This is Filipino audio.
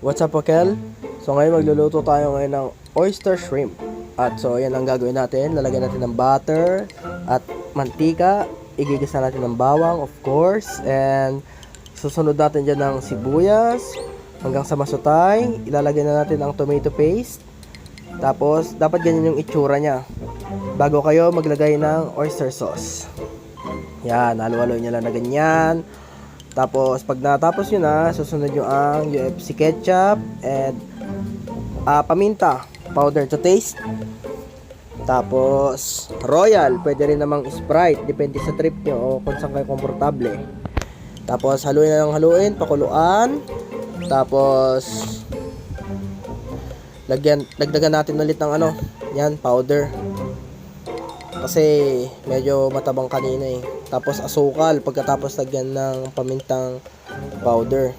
What's up, Pakel? So ngayon magluluto tayo ngayon ng oyster shrimp. At so yan ang gagawin natin. Lalagyan natin ng butter at mantika. Igigisa natin ng bawang, of course. And susunod natin dyan ng sibuyas hanggang sa masutay. Ilalagay na natin ang tomato paste. Tapos dapat ganyan yung itsura niya bago kayo maglagay ng oyster sauce. Yan, halo-halo nyo lang na ganyan. Tapos, pag natapos nyo na, susunod nyo ang UFC ketchup and paminta powder to taste. Tapos, royal. Pwede rin namang Sprite. Depende sa trip nyo o kung saan kayo komportable. Tapos, haluin na lang haluin. Pakuluan. Tapos, dagdagan natin ulit ng yan, powder. Kasi medyo matabang kanina eh. Tapos asukal pagkatapos lagyan ng pamintang powder.